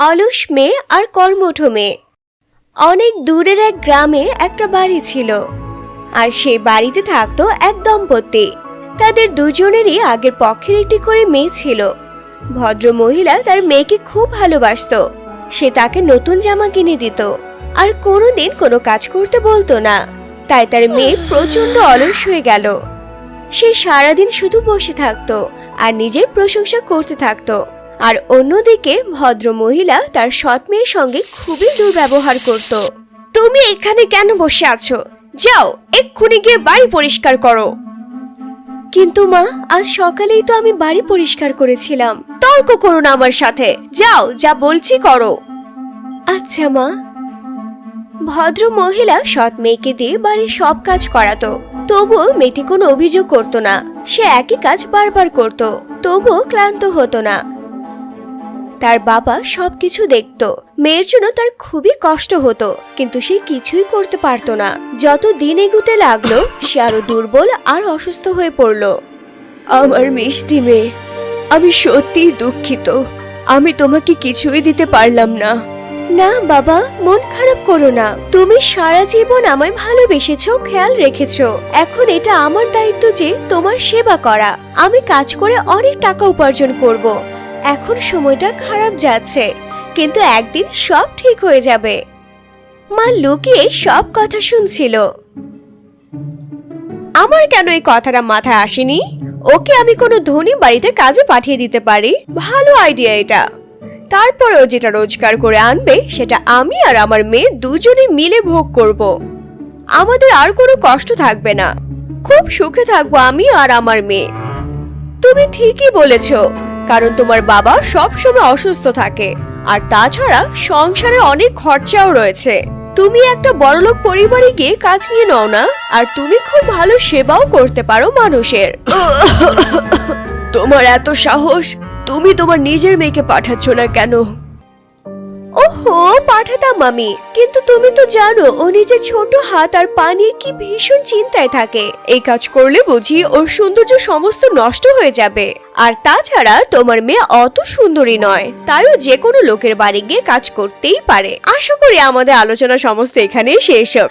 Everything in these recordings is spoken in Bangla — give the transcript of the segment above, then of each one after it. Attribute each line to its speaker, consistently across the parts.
Speaker 1: অলস মেয়ে আর কর্মঠ মেয়ে। অনেক দূরের এক গ্রামে একটা বাড়ি ছিল, আর সেই বাড়িতে থাকতো এক দম্পতি। তাদের দুজনেরই আগের পক্ষের একটি করে মেয়ে ছিল। ভদ্র মহিলা তার মেয়েকে খুব ভালোবাসতো। সে তাকে নতুন জামা কিনে দিত আর কোনোদিন কোনো কাজ করতে বলতো না। তাই তার মেয়ে প্রচন্ড অলস হয়ে গেল। সে সারাদিন শুধু বসে থাকতো আর নিজের প্রশংসা করতে থাকতো। আর অন্যদিকে ভদ্র মহিলা তার সৎ মেয়ের সঙ্গে খুবই দুর্ব্যবহার করত। তুমি এখানে কেন বসে আছো? যাও, এক্ষুনি গিয়ে বাড়ি পরিষ্কার করো। কিন্তু মা, আজ সকালেই তো আমি বাড়ি পরিষ্কার করেছিলাম। তর্ক করো না আমার সাথে, যাও, যা বলছি করো। আচ্ছা মা। ভদ্র মহিলা সৎ মেয়েকে দিয়ে বাড়ির সব কাজ করাতো, তবুও মেয়েটি কোনো অভিযোগ করতো না। সে একই কাজ বারবার করত, তবুও ক্লান্ত হতো না। তার বাবা সবকিছু দেখতো। মেয়ের জন্য তার খুবই কষ্ট হতো, কিন্তু সে কিছুই করতে পারতো না। যত দিন এগুতে লাগলো, সে আরো দুর্বল আর অসুস্থ হয়ে পড়ল। আমার মিষ্টি মেয়ে, আমি সত্যিই দুঃখিত। আমি তোমাকে কিছুই দিতে পারলাম না। না বাবা, মন খারাপ করো না। তুমি সারা জীবন আমায় ভালোবেসেছো, খেয়াল রেখেছো। এখন এটা আমার দায়িত্ব যে তোমার সেবা করা। আমি কাজ করে অনেক টাকা উপার্জন করব। এখন সময়টা খারাপ যাচ্ছে, কিন্তু একদিন সব ঠিক হয়ে যাবে। মা লুকিয়ে সব কথা শুনছিল। আমার কেন এই কথাটা মাথায় আসেনি? ওকে আমি কোনো ধনী বাড়িতে কাজে পাঠিয়ে দিতে পারি। ভালো আইডিয়া এটা। তারপরেও যেটা রোজগার করে আনবে সেটা আমি আর আমার মেয়ে দুজনে মিলে ভোগ করব। আমাদের আর কোনো কষ্ট থাকবে না। খুব সুখে থাকবো আমি আর আমার মেয়ে। তুমি ঠিকই বলেছো, কারণ তোমার বাবা সব সময় অসুস্থ থাকে, আর তাছাড়া সংসারে অনেক খরচাও রয়েছে। তুমি একটা বড়লোক পরিবারে গিয়ে কাজ নিয়ে নাও না, আর তুমি খুব ভালো সেবাও করতে পারো মানুষের। তোমার এত সাহস, তুমি তোমার নিজের মেয়েকে পাঠাচ্ছ না কেন? ওহো, পাঠাতাম আমি, কিন্তু তুমি তো জানো ও নিজের ছোট হাত আর পা নিয়ে কি ভীষণ চিন্তায় থাকে। এই কাজ করলে বুঝি ওর সৌন্দর্য সমস্ত নষ্ট হয়ে যাবে। আর তাছাড়া তোমার মেয়ে অত সুন্দরী নয়, তাইও যে কোনো লোকের বাড়ি গিয়ে কাজ করতেই পারে। আশা করি আমাদের আলোচনা সমস্ত এখানেই শেষ হোক।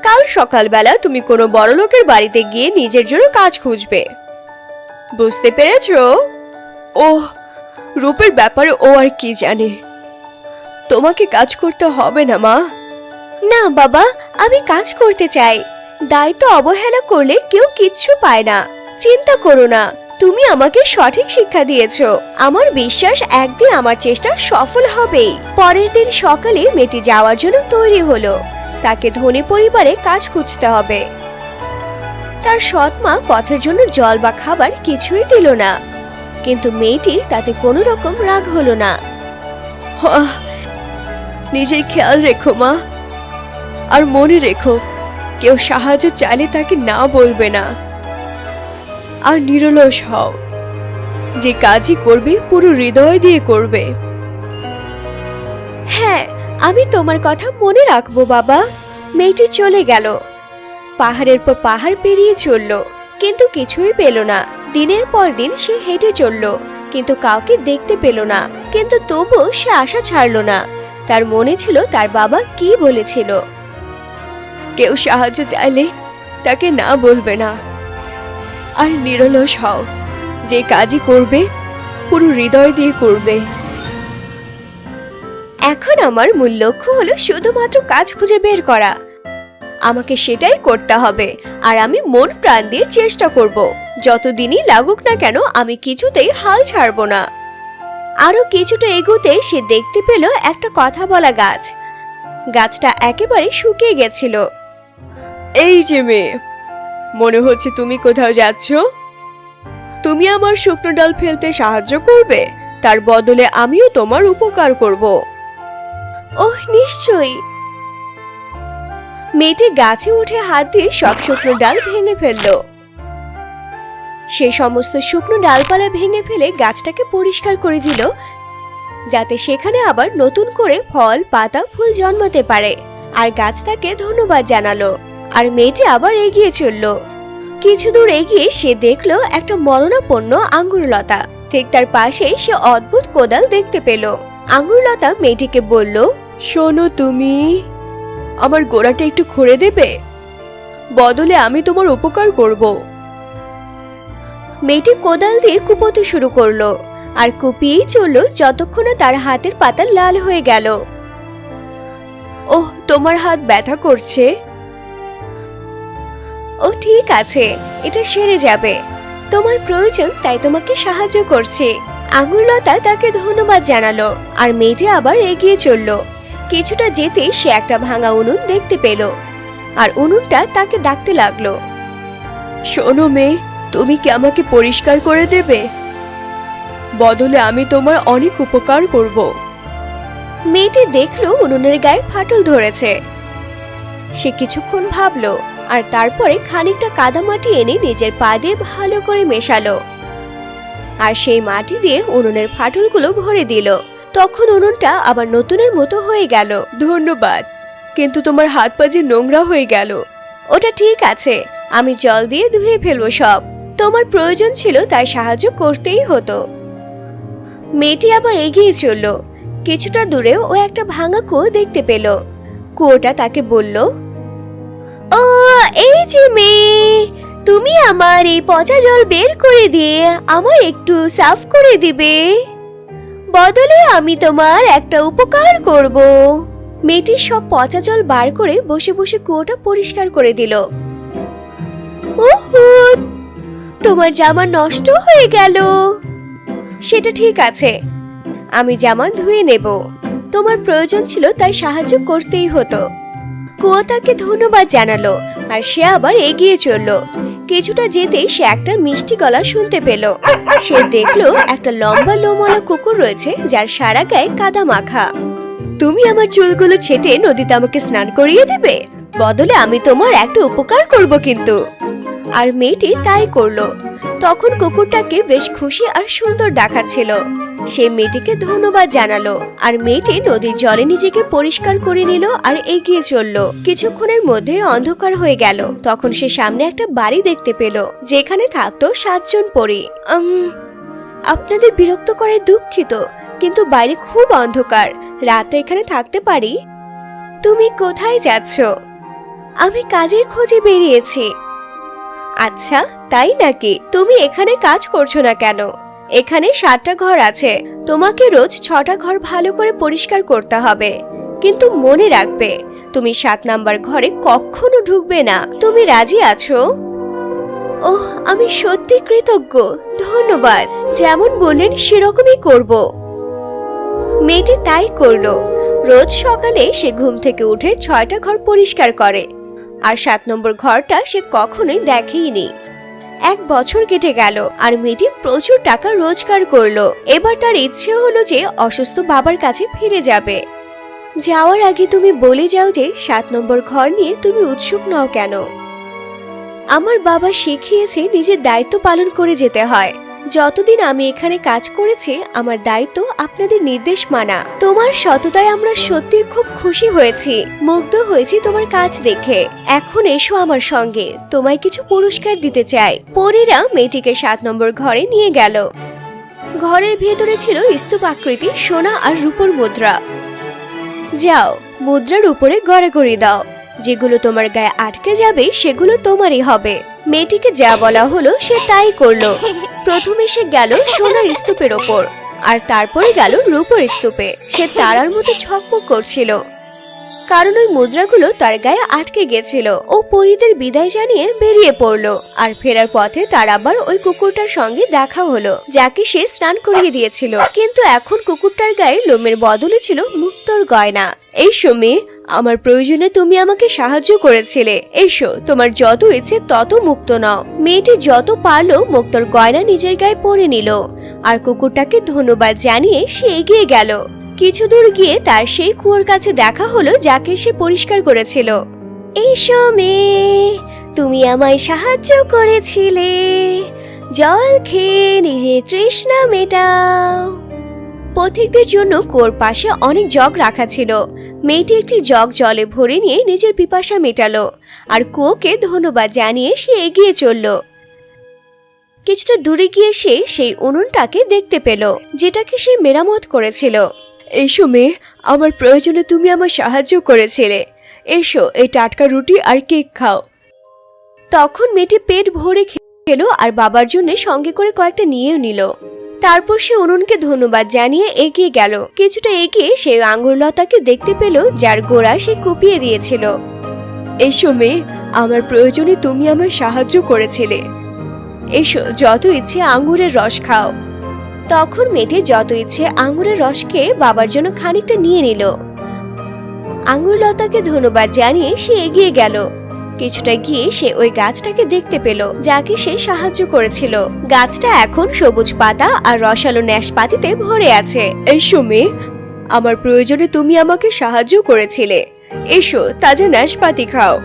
Speaker 1: কাল সকালবেলা তুমি কোনো বড় লোকের বাড়িতে গিয়ে নিজের জন্য কাজ খুঁজবে, বুঝতে পেরেছো? ওহ, রূপের ব্যাপারে ও আর কি জানে। তোমাকে কাজ করতে হবে না মা। না বাবা, আমি কাজ করতে চাই। দায়িত্ব অবহেলা করলে কেউ কিচ্ছু পায় না। চিন্তা করো না, তুমি আমাকে সঠিক শিক্ষা দিয়েছো। আমার বিশ্বাস একদিন আমার চেষ্টা সফল হবেই। পরের দিন সকালে মেয়েটি যাওয়ার জন্য তৈরি হলো। তাকে ধনী পরিবারে কাজ খুঁজতে হবে। তার সৎ মা পথের জন্য জল বা খাবার কিছুই দিল না, কিন্তু মেয়েটির তাতে কোনো রকম রাগ হলো না। নিজের খেয়াল রেখো মা, আর মনে রেখো, কেউ সাহায্য চাইলে তাকে না বলবে না। আর নিরলস হও, যে কাজই করবে পুরো হৃদয় দিয়ে করবে। হ্যাঁ, আমি তোমার কথা মনে রাখবো বাবা। মেয়েটি চলে গেল। পাহাড়ের পর পাহাড় পেরিয়ে চলল, কিন্তু কিছুই পেল না। দিনের পর দিন সে হেঁটে চলল, কিন্তু কাউকে দেখতে পেল না। কিন্তু তবু সে আশা ছাড়ল না। তার মনে ছিল তার বাবা কি বলেছিল, কেউ সাহায্য চাইলে তাকে না বলবে না। আর নিরলস হও, যে কাজই করবে পুরো হৃদয় দিয়ে করবে। এখন আমার মূল লক্ষ্য হলো শুধুমাত্র কাজ খুঁজে বের করা। আমাকে সেটাই করতে হবে, আর আমি মন প্রাণ দিয়ে চেষ্টা করব। যতদিনই লাগুক না কেন, আমি কিছুতেই হাল ছাড়বো না। আরো কিছুটা এগোতে সে দেখতে পেল একটা কথা বলা গাছ। গাছটা একেবারে শুকিয়ে গেছিল। এই যে মেয়ে, মনে হচ্ছে তুমি কোথাও যাচ্ছ। তুমি আমার শুকনো ডাল ফেলতে সাহায্য করবে, তার বদলে আমিও তোমার উপকার করব। ওহ, নিশ্চয়ই। মেয়েটি গাছে উঠে হাত দিয়ে সব শুকনো ডাল ভেঙে ফেললো। সে সমস্ত শুকনো ডালপালা ভেঙে ফেলে গাছটাকে পরিষ্কার করে দিল, যাতে সেখানে আবার নতুন করে ফল, পাতা, ফুল জন্মাতে পারে। আর গাছ তাকে ধন্যবাদ জানালো। আর মেয়েটি আবার এগিয়ে চলল। কিছু দূর এগিয়ে সে দেখলো একটা মরণাপন্ন আঙ্গুর লতা। ঠিক তার পাশেই সে অদ্ভুত কোদাল দেখতে পেল। আঙুরলতা মেয়েটিকে বলল, শোনো, তুমি আমার গোড়াটা একটু খুঁড়ে দেবে? বদলে আমি তোমার উপকার করব। মেয়েটি কোদাল দিয়ে কুপোতে শুরু করলো আর কুপিয়েই চলল যতক্ষণে তার হাতের পাতা লাল হয়ে গেল। ওহ, তোমার হাত ব্যথা করছে? ও ঠিক আছে, এটা সেরে যাবে। তোমার প্রয়োজন তাই তোমাকে সাহায্য করছে। আঙুরলতা তাকে ধন্যবাদ জানালো আর মেয়েটি আবার এগিয়ে চলল। কিছুটা যেতে সে একটা ভাঙা উনুন দেখতে পেল আর উনুনটা তাকে ডাকতে লাগলো, শোনো মেয়ে, তুমি কি আমাকে পরিষ্কার করে দেবে? বদলে আমি তোমার অনেক উপকার করব। মেয়েটি দেখলো উনুনের গায়ে ফাটল ধরেছে। সে কিছুক্ষণ ভাবলো আর তারপরে খানিকটা কাদামাটি এনে নিজের পা দিয়ে ভালো করে মেশালো আর সেই মাটি দিয়ে উনুনের ফাটলগুলো ভরে দিল। তখন উনুনটা আবার নতুনের মতো হয়ে গেল। ধন্যবাদ, কিন্তু তোমার হাত পা যে নোংরা হয়ে গেল। ওটা ঠিক আছে, আমি জল দিয়ে ধুয়ে ফেলবো সব। তোমার প্রয়োজন ছিল তাই সাহায্য করতেই হতো। মেয়েটি আবার এগিয়ে চলল। কিছুটা দূরে ও একটা ভাঙা কুয়ো দেখতে পেল। কুয়োটা তাকে বলল, ও এই যে মেয়ে, তুমি আমার এই পচা জল বের করে দিয়ে আমায় একটু সাফ করে দিবে? বদলে আমি তোমার একটা উপকার করব। মেয়েটি সব পচা জল বার করে বসে বসে কুয়োটা পরিষ্কার করে দিল। ওহো, তোমার জামা নষ্ট হয়ে গেল। সেটা ঠিক আছে, আমি জামা ধুয়ে নেব। তোমার প্রয়োজন ছিল তাই সাহায্য করতেই হতো। কুয়ো তাকে ধন্যবাদ জানালো আর সে আবার এগিয়ে চলল। কিছুটা যেতেই সে একটা মিষ্টি গলা শুনতে পেল। সে দেখলো একটা লম্বা লোমওয়ালা কুকুর রয়েছে যার সারা গায়ে কাদা মাখা। তুমি আমার চুলগুলো ছেটে নদীতে আমাকে স্নান করিয়ে দেবে? বদলে আমি তোমার একটা উপকার করব কিন্তু। আর মেয়েটি তাই করলো। তখন কুকুরটাকে বেশ খুশি আর সুন্দর দেখাচ্ছিল। সে মেয়েটিকে ধন্যবাদ জানালো আর মেয়েটি নদীর জলে নিজেকে পরিষ্কার করে নিল আর এগিয়ে চলল। কিছুক্ষণের মধ্যে অন্ধকার হয়ে গেল। তখন সে সামনে একটা বাড়ি দেখতে পেল যেখানে থাকতো 7 জন পরী। আপনাদের বিরক্ত করায় দুঃখিত, কিন্তু বাইরে খুব অন্ধকার। রাতে এখানে থাকতে পারি? তুমি কোথায় যাচ্ছ? আমি কাজের খোঁজে বেরিয়েছি। আচ্ছা, তাই নাকি? তুমি এখানে কাজ করছো না কেন? এখানে 7টা ঘর আছে। তোমাকে রোজ 6টা ঘর ভালো করে পরিষ্কার করতে হবে। কিন্তু মনে রাখবে, তুমি 7 নাম্বার ঘরে কখনো ঢুকবে না। তুমি রাজি আছো? ওহ, আমি সত্যি কৃতজ্ঞ। ধন্যবাদ। যেমন বললেন সেরকমই করব। মেয়েটি তাই করলো। রোজ সকালে সে ঘুম থেকে উঠে 6টা ঘর পরিষ্কার করে আর 7 নম্বর ঘরটা সে কখনোই দেখেইনি। 1 বছর কেটে গেল আর মেয়েটি প্রচুর টাকা রোজগার করলো। এবার তার ইচ্ছে হলো যে অসুস্থ বাবার কাছে ফিরে যাবে। যাওয়ার আগে তুমি বলে যাও যে 7 নম্বর ঘর নিয়ে তুমি উৎসুক নও কেন। আমার বাবা শিখিয়েছে নিজের দায়িত্ব পালন করে যেতে হয়। যতদিন আমি এখানে কাজ করেছি আমার দায়িত্ব আপনাদের নির্দেশ মানা। তোমার সততায় আমরা সত্যি খুব খুশি হয়েছি, মুগ্ধ হয়েছি তোমার কাজ দেখে। এখন এসো আমার সঙ্গে, তোমায় কিছু পুরস্কার দিতে চাই। পরীরা মেয়েটিকে 7 নম্বর ঘরে নিয়ে গেল। ঘরের ভেতরে ছিল স্তূপাকৃতি সোনা আর রূপোর মুদ্রা। যাও, মুদ্রার উপরে গড়াগড়ি দাও। যেগুলো তোমার গায়ে আটকে যাবে সেগুলো তোমারই হবে। মেয়েটিকে যা বলা হলো সে তাই করলো। প্রথমে সে গেল সোনার স্তূপের ওপর আর তারপরে গেল রূপোর স্তূপে। সে তারার মতো ঝকমক করছিল, কারণ ওই মুদ্রাগুলো তার গায়ে আটকে গেছিল। ও পরীদের বিদায় জানিয়ে বেরিয়ে পড়লো আর ফেরার পথে তার আবার ওই কুকুরটার সঙ্গে দেখা হলো, যাকে সে স্নান করিয়ে দিয়েছিল। কিন্তু এখন কুকুরটার গায়ে লোমের বদলে ছিল মুক্তোর গয়না। এই সময় আমার প্রয়োজনে তুমি আমাকে সাহায্য করেছিলে। এসো, তোমার যত ইচ্ছে তত মুক্ত নাও। মেয়েটি যত পারলো মুক্তোর গয়না নিজের গায়ে পরে নিল আর কুকুরটাকে ধন্যবাদ জানিয়ে সে এগিয়ে গেল। কিছু দূর গিয়ে তার সেই কুয়োর কাছে দেখা হলো যাকে সে পরিষ্কার করেছিল। এসো মেয়ে, তুমি আমায় সাহায্য করেছিলে। জল খেয়ে নিজের তৃষ্ণা মেটাও। পথিকদের জন্য কুয়োর পাশে অনেক জগ রাখা ছিল। মেয়েটি একটি জগ জলে ভরে নিয়ে নিজের পিপাসা মেটালো আর কুয়োকে ধন্যবাদ জানিয়ে সে এগিয়ে চলল। কিছুটা দূরে গিয়ে সে সেই উনুনটাকে দেখতে পেল, যেটাকে সে মেরামত করেছিল। এসো মেয়ে, আমার প্রয়োজনে তুমি আমার সাহায্য করেছিলে। এসো, এই টাটকা রুটি আর কেক খাও। তখন মেয়েটি পেট ভরে খেলো আর বাবার জন্য সঙ্গে করে কয়েকটা নিয়েও নিল। তারপর সে উনুনকে ধন্যবাদ জানিয়ে এগিয়ে গেল। কিছুটা এগিয়ে সে আঙ্গুরলতাকে দেখতে পেল, যার গোড়া সে কুপিয়ে দিয়েছিল। এসো মেয়ে, আমার প্রয়োজনে তুমি আমার সাহায্য করেছিলে। এসো, যত ইচ্ছে আঙ্গুরের রস খাও। তখন মেয়েটি যত ইচ্ছে আঙ্গুরের রস খেয়ে বাবার জন্য খানিকটা নিয়ে নিল। আঙ্গুরলতাকে ধন্যবাদ জানিয়ে সে এগিয়ে গেল। কিছুটা গিয়ে সে ওই গাছটাকে দেখতে পেল, যাকে সে সাহায্য করেছিল। গাছটা এখন সবুজ পাতা আর রসালো ন্যাশপাতিতে ভরে আছে। এসো মেয়ে, আমার প্রয়োজনে তুমি আমাকে সাহায্য করেছিলে। এসো, তাজা ন্যাশপাতি খাও।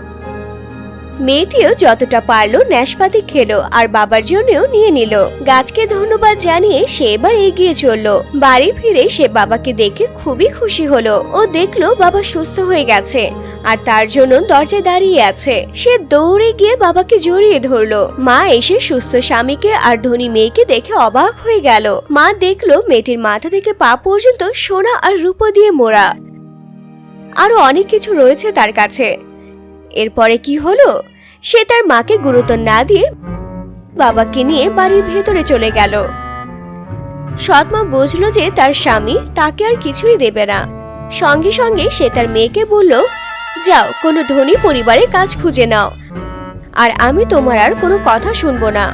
Speaker 1: মেয়েটিও যতটা পারলো ন্যাশপাতি খেলো আর বাবার জন্যও নিয়ে নিল। গাছকে ধন্যবাদ জানিয়ে সে এবার এগিয়ে চলল। বাড়ি ফিরে সে বাবাকে দেখে খুবই খুশি হলো। ও দেখলো বাবা সুস্থ হয়ে গেছে আর তার জন্য দরজায় দাঁড়িয়ে আছে। সে দৌড়ে গিয়ে বাবাকে জড়িয়ে ধরলো। মা এসে সুস্থ স্বামীকে আর ধনী মেয়েকে দেখে অবাক হয়ে গেল। মা দেখলো মেয়েটির মাথা থেকে পা পর্যন্ত সোনা আর রূপো দিয়ে মোড়া। আরো অনেক কিছু রয়েছে তার কাছে। এরপরে কি হলো? সে তার মাকে গুরুত্ব না দিয়ে বাবাকে নিয়ে বাড়ির ভেতরে চলে গেল। সৎমা বুঝলো যে তার স্বামী তাকে আর কিছুই দেবে না। সঙ্গে সঙ্গে সে তার মেয়েকে বলল, যাও, কোনো ধনী পরিবারে কাজ খুঁজে নাও, আর আমি তোমার আর কোনো কথা শুনবো না।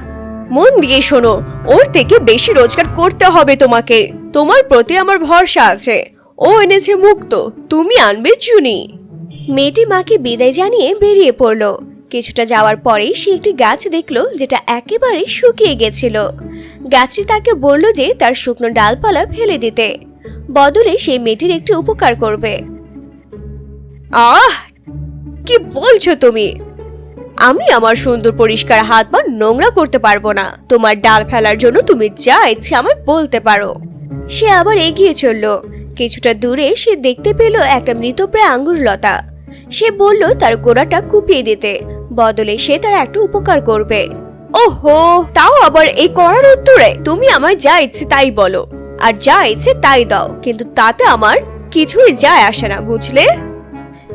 Speaker 1: মন দিয়ে শোনো, ওর থেকে বেশি রোজগার করতে হবে তোমাকে। তোমার প্রতি আমার ভরসা আছে। ও এনেছে মুক্তো, তুমি আনবে চুনি। মেয়েটি মাকে বিদায় জানিয়ে বেরিয়ে পড়ল। কিছুটা যাওয়ার পরেই সে একটি গাছ দেখলো, যেটা একেবারে শুকিয়ে গেছিল। গাছটি তাকে বলল যে তার শুকনো ডালপালা ফেলে দিতে, বদলে সেই মেয়েটির একটু উপকার করবে। আহ, কি বলছো তুমি? আমি আমার সুন্দর পরিষ্কার হাত পা নোংরা করতে পারবো না। তোমার ডাল ফেলার জন্য তুমি যা ইচ্ছে আমায় বলতে পারো। সে আবার এগিয়ে চলল। কিছুটা দূরে সে দেখতে পেল একটা মৃতপ্রায় আঙ্গুরলতা। সে বলল তার গোড়াটা কুপিয়ে দিতে, বদলে সে তার একটা উপকার করবে। ওহো, তাও আবার এই করার উত্তরে? তুমি আমায় যা ইচ্ছে তাই বলো আর যা ইচ্ছে তাই দাও, কিন্তু তাতে আমার কিছুই যায় আসে না, বুঝলে?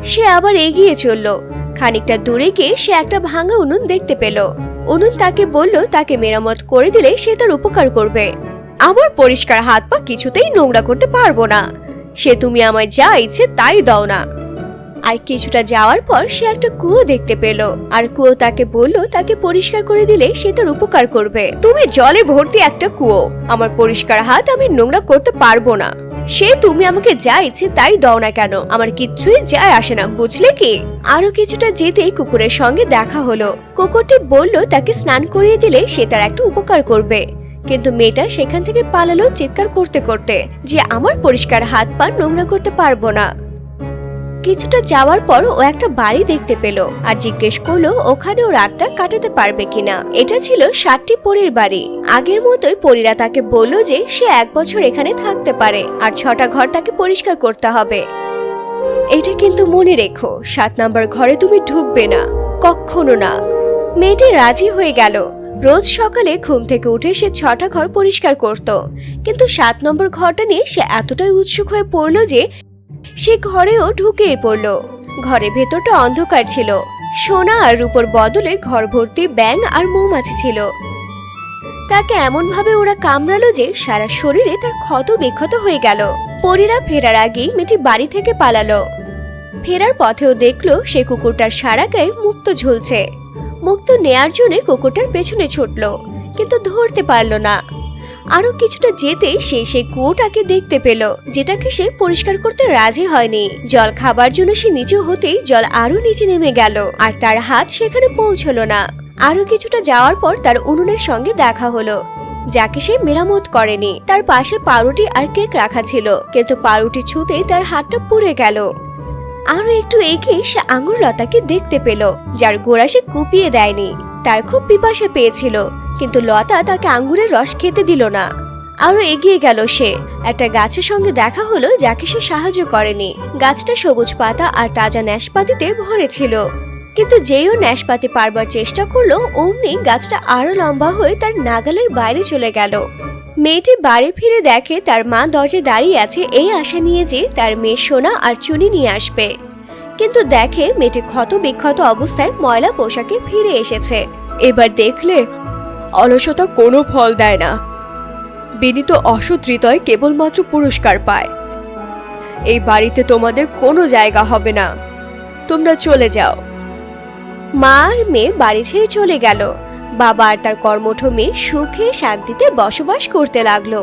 Speaker 1: সে আবার এগিয়ে চলল। খানিকটা দূরে গিয়ে সে একটা ভাঙা উনুন দেখতে পেল। উনুন তাকে বলল তাকে মেরামত করে দিলে সে তার উপকার করবে। আমার পরিষ্কার হাত পা কিছুতেই নোংরা করতে পারবো না। সে তুমি আমায় যা ইচ্ছে তাই দাও না। আর কিছুটা যাওয়ার পর সে একটা কুয়ো দেখতে পেল, আর কুয়ো তাকে বলল তাকে পরিষ্কার করে দিলে সে তার উপকার করবে। তুমি জলে ভর্তি একটা কুয়ো, আমার পরিষ্কার হাত আমি নোংরা করতে পারবো না। সে তুমি আমাকে যা ইচ্ছে তাই দাও না কেন, আমার কিচ্ছুই যায় আসে না, বুঝলে কি? আরো কিছুটা যেতেই কুকুরের সঙ্গে দেখা হলো। কুকুরটি বলল তাকে স্নান করিয়ে দিলে সে তার একটা উপকার করবে। কিন্তু মেয়েটা সেখান থেকে পালালো চিৎকার করতে করতে যে আমার পরিষ্কার হাত পা নোংরা করতে পারবো না। কিছুটা যাওয়ার পর ও একটা বাড়ি দেখতে পেল আর জিজ্ঞেস করলো ওখানে ও রাতটা কাটাতে পারবে কিনা। এটা ছিল 7টি পরীর বাড়ি। আগের মতোই পরীরা তাকে বলল যে সে 1 বছর এখানে থাকতে পারে আর 6টা ঘর তাকে পরিষ্কার করতে হবে। এটা কিন্তু মনে রেখো, 7 নম্বর ঘরে তুমি ঢুকবে না, কখনো না। মেয়েটি রাজি হয়ে গেল। রোজ সকালে ঘুম থেকে উঠে সে 6টা ঘর পরিষ্কার করত, কিন্তু 7 নম্বর ঘরটা নিয়ে সে এতটাই উৎসুক হয়ে পড়ল যে সে ঘরেও ঢুকেই পড়ল। ঘরের ভেতরটা অন্ধকার ছিল। সোনা আর রূপোর বদলে ঘর ভর্তি ব্যাঙ আর মৌমাছি ছিল। তাকে এমন ভাবে ওরা কামড়ালো যে সারা শরীরে তার ক্ষত বিক্ষত হয়ে গেল। পরীরা ফেরার আগেই মেয়েটি বাড়ি থেকে পালালো। ফেরার পথেও দেখলো সে কুকুরটার সারা গায়ে মুক্তো ঝুলছে। মুক্তো নেয়ার জন্য কুকুরটার পেছনে ছুটল, কিন্তু ধরতে পারল না। আরো কিছুটা যেতে সে সেই কুয়োটাকে দেখতে পেল, যেটাকে সে পরিষ্কার করতে রাজি হয়নি। জল খাবার জন্য সে নিচু হতেই জল আরো নিচে নেমে গেল আর তার হাত সেখানে পৌঁছলো না। আরো কিছুটা যাওয়ার পর তার উনুনের সঙ্গে দেখা হলো, যাকে সে মেরামত করেনি। তার পাশে পাউরুটি আর কেক রাখা ছিল, কিন্তু পাউরুটি ছুঁতেই তার হাতটা পুড়ে গেল। আরো একটু এগিয়ে সে আঙ্গুরলতাকে দেখতে পেল, যার গোড়া সে কুপিয়ে দেয়নি। তার খুব পিপাসা পেয়েছিল, কিন্তু লতা তাকে আঙ্গুরের রস খেতে দিল না। আরো এগিয়ে গেল সে। একটা গাছের সঙ্গে দেখা হলো, যাকে সে সাহায্য করেনি। গাছটা সবুজ পাতা আর তাজা ন্যাশপাতিতে ভরে ছিল। কিন্তু যেই ও ন্যাশপাতি পারবার চেষ্টা করলো অমনি গাছটা আরো লম্বা হয়ে তার নাগালের বাইরে চলে গেল। মেয়েটি বাড়ি ফিরে দেখে তার মা দরজায় দাঁড়িয়ে আছে এই আশা নিয়ে যে তার মেয়ে সোনা আর চুনি নিয়ে আসবে, কিন্তু দেখে মেয়েটি ক্ষত বিক্ষত অবস্থায় ময়লা পোশাকে ফিরে এসেছে। এবার দেখলে অলসতা কোনো ফল দেয় না, বিনীত অসৎ হৃদয় কেবলমাত্র পুরস্কার পায়। এই বাড়িতে তোমাদের কোনো জায়গা হবে না, তোমরা চলে যাও। মা আর মেয়ে বাড়ি ছেড়ে চলে গেল। বাবা আর তার কর্মঠ মেয়ে সুখে শান্তিতে বসবাস করতে লাগলো।